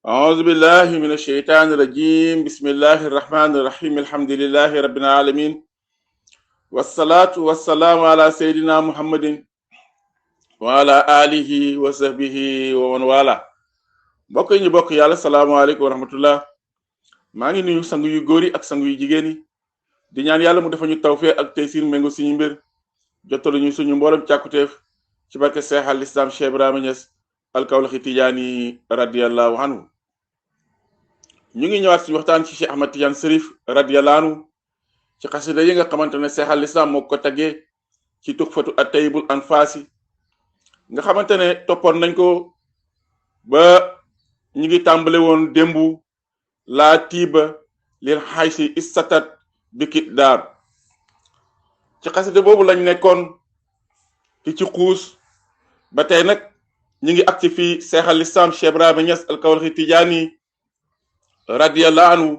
أعوذ بالله من الشيطان الرجيم بسم الله الرحمن الرحيم الحمد لله رب العالمين والصلاة والسلام على سيدنا محمد وعلى آله وصحبه ومن والاه mbokk yi ñu bokk yàlla salaamaaleykum wa rahmatullah maa ngi nuyu sang yu góor yi ak sang yu jigéen yi di ñaan yàlla mu defal ñu tawfeex ak taysiir méngo suñu mbir jottalu ñu suñu mboolem càkkuteef ci barke Seex al Islam Cheikh Ibrahima Niass al-Kawlaxi Tijaani radiyallahu anhu ñu ngi ñëwaat ci waxtaan ci Cheikh Ahmad Tidiane Chérif radiyallahu anhu ci xasida yi nga xamante ne Seex al Islam moo ko taggee ci Tuhfatu at-Tayyibul Anfaasi nga xamante ne toppoon nañ ko ba ñu ngi tàmbale woon démbu laa tiiba lil xaysi istatat bikit daar ci xasida boobu lañ nekkoon ci xuus ba tey nag ñu ngi agsi fii Seex al Islam Cheikh Ibrahima Niass al-Kawlaxi Tijaani radiyallahu anhu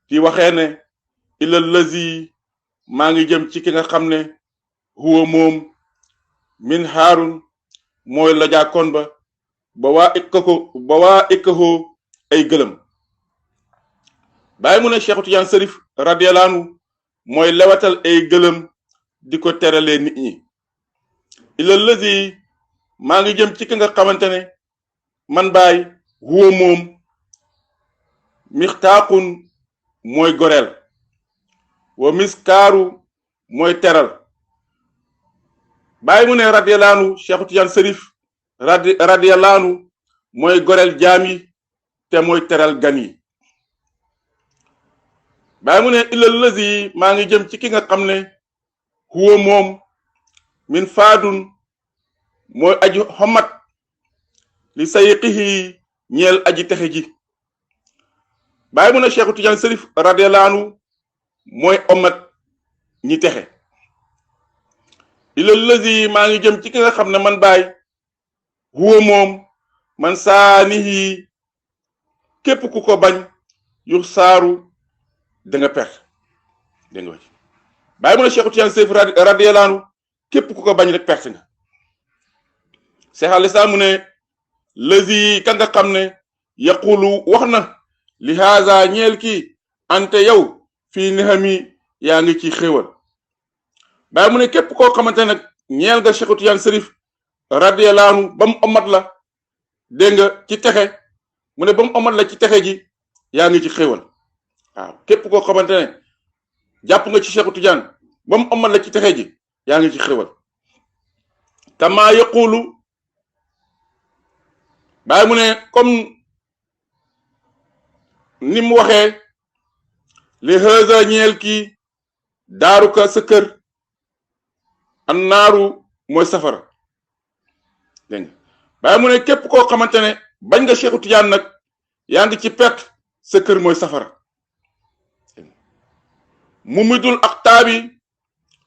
di waxee ne ilal lazi maa ngi jëm ci ki nga xam ne huwa moom min haarun mooy la jaakoon ba waa ikkahoo ay gëlëm bàyyi mu ne Cheikh Tidiane Chérif radiyallahu anhu mooy lewatal ay gëlëm di ko teralee nit ñi ilal lazi maa ngi jëm ci ki nga xamante ne man baay huwa moom mixtaaqun mooy goreel wa miskaaru mooy teral bàyyi mu ne radiyallahu anhu Cheikh Tidiane Chérif radiyallahu anhu mooy goreel jaam yi te mooy teral gan yi bàyyi mu ne ilal lazi maa ngi jëm ci ki nga xam ne huwa moom min faadun mooy aji xomat li sayqihi ñeel aji texe ji bàyyi mu ne Cheikh Tidiane Chérif radiyallahu anhu mooy omat ñi texe ilal lazi maa ngi jëm ci ki nga xam ne man baay huwa moom man saanihi képp ku ko bañ yu saaru da nga perte dégg nga ci bàyyi mu ne Cheikh Tidiane Chérif radiyallahu anhu képp ku ko bañ rek perte nga Seex al Islam mu ne lazi ka nga xam ne yaqulu wax na li haza ñeel kii ante yow fii nihami yaa ngi ci xéewal bàyyi mu ne képp koo xamante nag ñeel nga Cheikh Tidiane Chérif radiyallahu anhu ba mu omat la dégg nga ci texe mu ne ba mu omat la ci texe ji yaa ngi ci xéewal waaw képp koo xamante ne jàpp nga ci Cheikh Tidiane ba mu omat la ci texe ji yaa ngi ci xéewal kama yaqulu bàyyi mu ne comme ni mu waxee li haza ñeel kii daaru ka sa kër an naaru mooy safara dégg nga bàyyi mu ne képp koo xamante ne bañ nga Cheikh Tidiane nag yaa ngi ci perte sa kër mooy safara mu midul ak taabi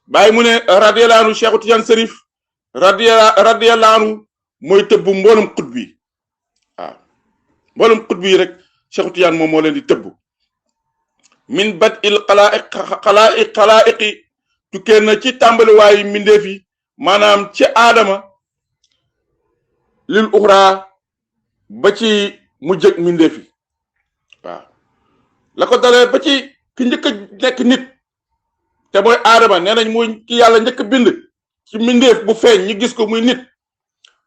bàyyi mu ne radiyallahu anhu Cheikh Tidiane Chérif radiyallahu anhu mooy tëbb mboolum xutb bi waaw mboolum xutb yi rek Cheikh Tidiane moom moo leen di tëbb min bat il xalaa'iqi tukkee na ci tàmbaliwaayu mbindeef yi maanaam ci aadama lil uxra ba ci mu jëg mbindeef yi waaw la ko dalee ba ci ki njëkk a nekk nit te mooy aadama nee nañ muy ki yàlla njëkk bind ci mbindeef bu feeñ ñu gis ko muy nit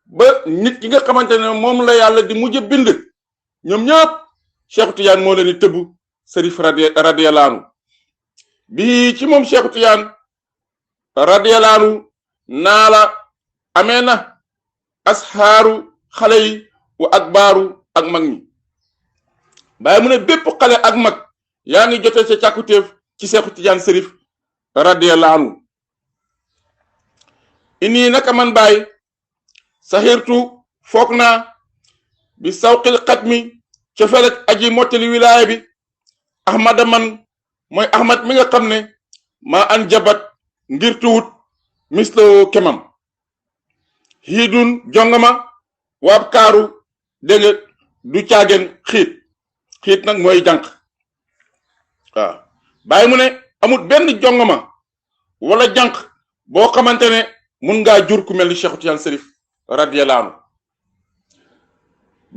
ba nit ki nga xamante ne moom la yàlla di mujj bind ñoom ñëpp Cheikh Tidiane moo leen di tëbb Chérif radiyallahu anhu bi ci moom Cheikh Tidiane radiyallahu anhu naa la amee na asxaaru xale yi wa akbaaru ak mag ñi bàyyi mu ne bépp xale ak mag yaa ngi jotee sa càkkutéef ci Cheikh Tidiane Chérif radiyallahu anhu inni naka man bàyyi saxirtu foog naa bi sawqil xatmi cofeel ak aji mottali wilaaya bi ahmada man mooy ahmad mi nga xam ne maa an jabat ngir tuwut mislo kemam xiidun jongama waab kaaru dégg du caagen xiit nag mooy jànq waaw bàyyi mu ne amul benn jongama wala jànq boo xamante ne mun ngaa jur ku mel ni Cheikh Tidiane Chérif radiyallahu anhu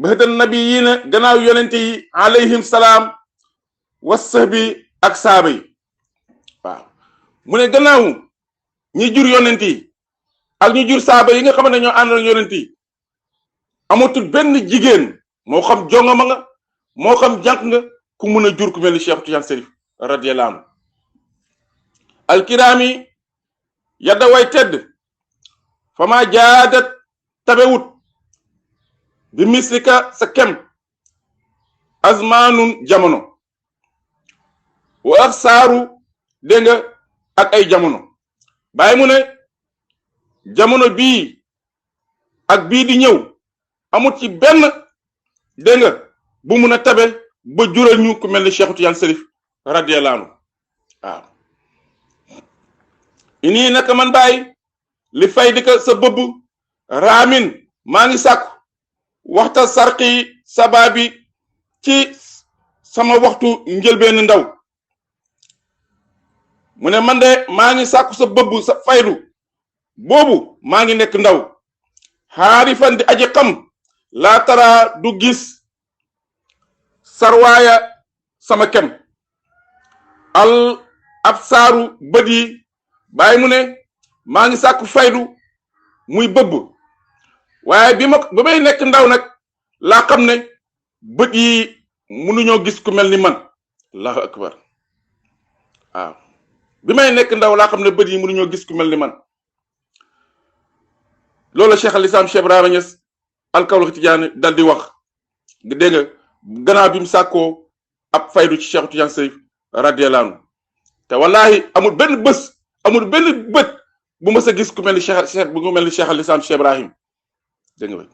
bahdan nabiyina gannaaw yonente yi alayhim salaam wa sahbi ak saaba yi waaw mu ne gannaaw ñi jur yonente yi ak ñu jur saaba yi nga xam ne ñoo ànd ak yonente yi amatul benn jigéen moo xam jongama nga moo xam jànq nga ku mun a jur ku mel ni Cheikh Tidiane Chérif radiyallahu anhu alkiraami yadda way tedd fama jaadat tabewut bi mislika sa kem azmanun jamono wa ak saaru dégg nga ak ay jamono bàyyi mu ne jamono bii ak bii di ñëw amut ci benn dégg nga bu mun a tabe ba jural ñu ku mel ni Cheikh Tidiane Chérif radiyallahu anhu waaw ini naka man bàyyi li fay di ka sa bëbb raamin maa ngi sàkku waxta sarqi sababi ci sama waxtu njëlbeen ndaw mu ne man de maa ngi sàkku sa bëbb sa faydu boobu maa ngi nekk ndaw xaarifan di aji xam laa tara du gis sarwaaya sama kem al ab saaru bët yi bàyyi mu ne maa ngi sàkku faydu muy bëbb waaye ba may nekk ndaw nag laa xam ne bët yi mënuñoo gis ku mel ni man allahu akbar waaw bi may nekk ndaw laa xam ne bët yi mënuñoo gis ku mel ni man loolu Cheikh al Islam Cheikh Ibrahima Niass alkawlax Tidiane dal di wax dégg nga gannaaw bi mu sàkkoo ab faydu ci Cheikh Tidiane Chérif radiyallahu anhu te wallahi amul benn bés amul benn bët bu ma sa gis ku mel ni Cheikh bu mel ni Cheikh al Islam Cheikh Ibrahim dégg nga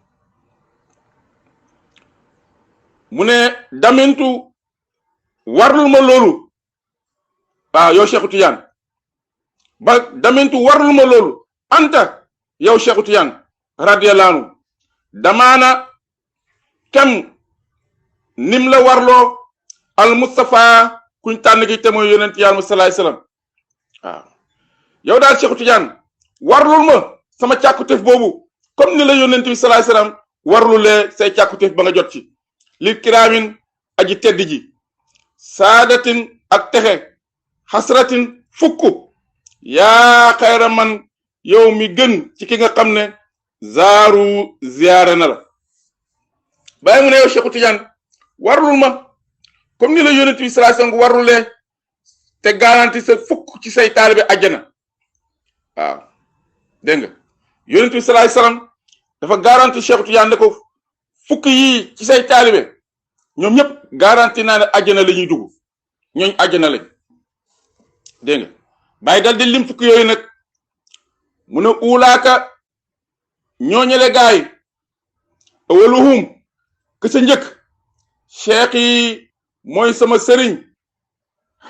mu ne damintu warlul ma loolu waaw yow Cheikh Tidiane ba damintu warlul ma loolu anta yow Cheikh Tidiane radiyallahu anhu damaana kem nim la warloo al Mustafa kuñ tànn gi te mooy yonent yàlla sallallahu alayhi wasallam waaw yow daal Cheikh Tidiane warlul ma sama càkkutéef boobu comme ni la yonent bi sallallahu alayhi wasallam warlulee say càkkutéef ba nga jot ci li kiraamin aji tedd ji saadatin ak texe xasratin fukk yaa xayra man yow mi gën ci ki nga xam ne zaaru ziyaare na la bàyyi mu ne yow Cheikh Tidiane warlul ma comme ni la yonent bi sallallahu alayhi wasallam warlulee te garanti sa fukk ci say taalibe àjjana waaw dégg nga yonent bi sallallahu alayhi wasallam dafa garanti Cheikh Tidiane ne ko fukk yii ci say taalibe ñoom ñëpp garanti naa ne àjjana la ñuy dugg ñooñ àjjana lañ dégg nga bàyyi dal di lim fukk yooyu nag mu ne ulaaka ñooñale gaay awaluhum ke sa njëkk cheikh yi mooy sama sëriñ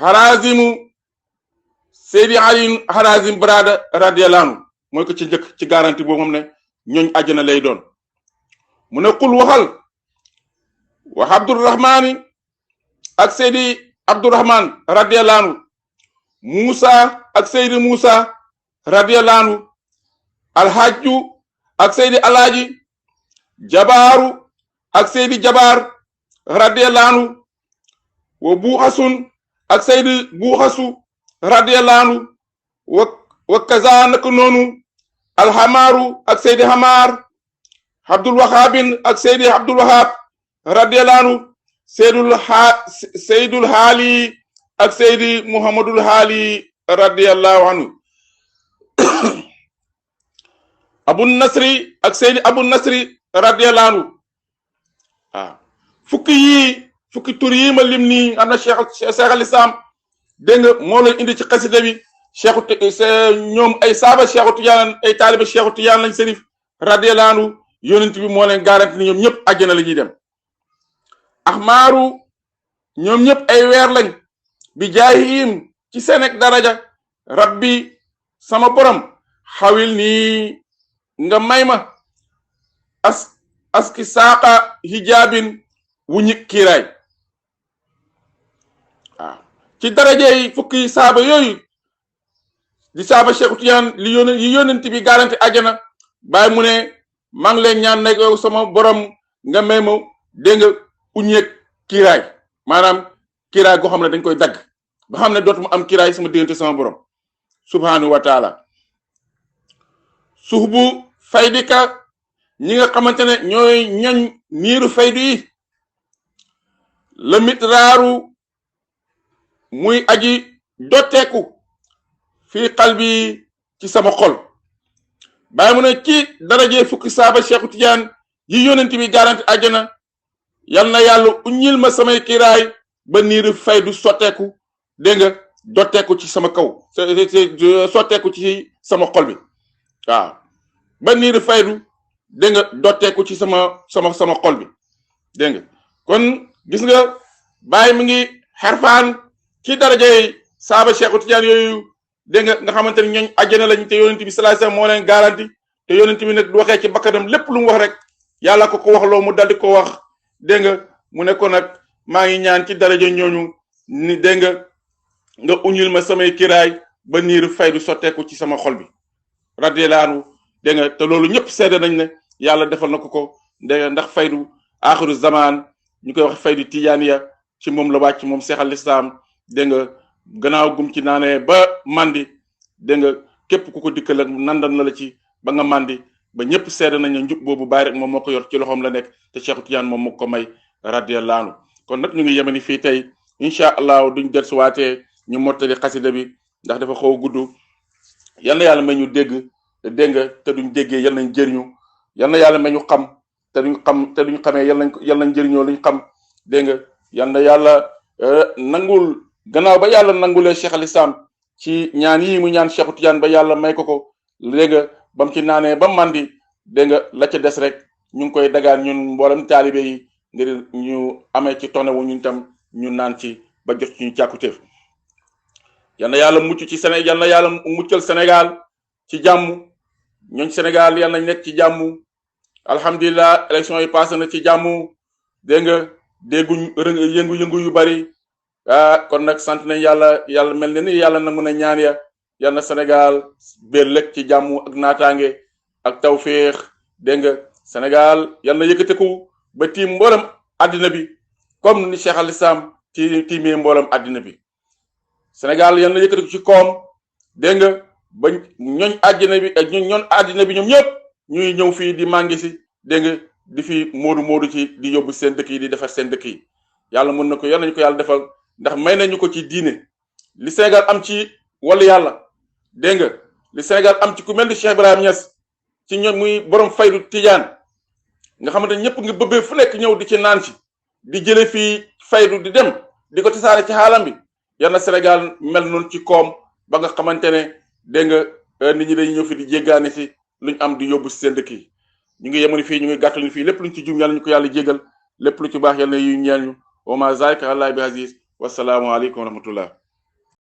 Harazimu Seydi Ali Harazim Barada radiyallahu anhu mooy ko ci njëkk ci garanti boobu moom ne ñooñ àjjana lay doon mu ne qul waxal wax Abdurrahmani ak Seydi Abdurrahman radiyallahu anhu Musa ak Seydi Musa radiyallahu anhu alhajju ak Seydi alaaji Jabaaru ak Seydi Jabaar radiyallahu anhu wa buuxasun ak Seydi buuxasu radiyallahu anhu wa kaza naka noonu alhamaaru ak Seydi hamaar Abdul Wahabin ak Seydi Abdul Wahab radiyallahu anhu Seydul Haali ak Seydi Muhammadul Haali radiyallahu anhu Abu Nasri ak Seydi Abu Nasri radiyallahu anhu waaw fukki tur yi ma lim nii am na Cheikh al Islam dégg nga moo leen indi ci xasida bi ñoom ay saaba Cheikh Tidiane ay taaliba Cheikh Tidiane lañ Chérif radiyallahu anhu yonent bi moo leen garanti ni ñoom ñëpp àjjana la ñuy dem ahmaaru ñoom ñëpp ay weer lañ bi jaahim ci seen ak daraja rabbi sama borom xawil nii nga may ma aski saaqa hijaabin wu ñi kiiraay waaw ci daraja yi fukki saaba yooyu di saaba Cheikh Tidiane li yonent bi garanti àjjana bàyyi mu ne maa ngi leen ñaan nekk yow sama borom nga may ma dégg nga uñeeg kiiraay maanaam kiiraay goo xam ne dañ koy dagg ba xam ne dootuma am kiiraay sama diggante sama borom subhanahu wa taala suxbu faydika ñi nga xamante ne ñooy ñoñ niiru faydu yi la mitraaru muy aji dotteeku fii qalbi ci sama xol bàyyi mu ne ci daraje fukki saaba Cheikhu Tidiane yi yonent bi garanti àjjana yal na yàlla uññil ma samay kiiraay ba niiru faydu sotteeku dégg nga dotteeku ci sama kaw sotteeku ci sama xol bi waaw ba niiru faydu dégg nga dotteeku ci sama xol bi dégg nga kon gis nga bàyyi mi ngi xarfaan ci darajey saaba Cheikhu Tidiane yooyu dégg nga xamante ne ñooñ àjjana lañ te yonent bi sallallahu alayhi wasallam moo leen garanti te yonent bi nag waxee ci bakkanam lépp lu mu wax rek yàlla ko wax loo mu daldi ko wax dégg nga mu ne ko nag maa ngi ñaan ci daraja ñooñu ni dégg nga uñul ma samay kiraay ba niiru faydu sotteeku ci sama xol bi radiyallahu anhu dégg nga te loolu ñëpp seede nañ ne yàlla defal na ko dégg nga ndax faydu aaxiru zaman ñu koy wax faydu tijaaniya ci moom la wàcc moom Seex al Islaam dégg nga gannaaw gum ci naanee ba mandi dégg nga képp ku ko dikkal ak nandal na la ci ba nga mandi ba ñëpp seede nañ ne njub boobu bàyyi rek moom moo ko yor ci loxoom la nekk te Cheikh Tidiane moom moo ko may radiyallahu anhu kon nag ñu ngi yemani fii tey incha allah duñ dellusiwaatee ñu mottali xasida bi ndax dafa xaw a gudd yal na yàlla may ñu dégg nga te duñ déggee yal nañ jëriñu yal na yàlla may ñu xam te duñ xamee yal nañ jëriñoo luñ xam dégg nga yal na yàlla nangul gannaaw ba yàlla nangulee Cheikh al Islam ci ñaan yi mu ñaan Cheikh Tidiane ba yàlla may ko dégg nga ba mu ci naanee ba mandi dégg nga la ca des rek ñu ngi koy dagaan ñun mboolem taalibe yi ngir ñu amee ci tone wu ñun tam ñu naan ci ba jot ci ñu càkkutéef yal na yàlla mucc ci Sénégal yal na yàlla muccal Sénégal ci jàmm ñooñ Sénégal yal nañ nekk ci jàmm alhamdulilah élection yi passé na ci jàmm dégg nga dégguñ yëngu-yëngu yu bari kon nag sant nañ yàlla mel na ni yàlla nangu na ñaan ya yal na Sénégal biir lekk ci jàmm ak naataange ak tawféex dégg nga Sénégal yal na yëkkateku ba tiim mboolem àddina bi comme ni Cheikh al Islam tiimee mboolem àddina bi Sénégal yal na yëkkateku ci koom dégg nga ba ñooñ àddina bi ak ñooñ àddina bi ñoom ñëpp ñuy ñëw fii di màngi si dégg nga di fi moodu ci di yóbbu seen dëkk yi di defar seen dëkk yi yàlla mën na ko yal nañu ko yàlla defal ndax may nañu ko ci diine li Sénégal am ci wàllu yàlla dégg nga li Sénégal am ci ku mel ni Cheikh Ibrahima Niass ci ñoom muy borom faydu Tidiane nga xamante ñëpp nga bëbbee fu nekk ñëw di ci naan ci di jële fii faydu di dem di ko tasaare ci xaalam bi yal na Sénégal mel noonu ci koom ba nga xamante ne dégg nga nit ñi dañuy ñëw fi di jéggaane si luñ am di yóbbu si seen dëkk yi ñu ngi yemani fii ñu ngi gàttal fii lépp luñ ci jum yàlla ñu ko yàlla jéggal lépp lu ci baax yàlla na yu ñeel ñu wa ma zalika ala bi aziz wasalaamu aleykum wa rahmatullah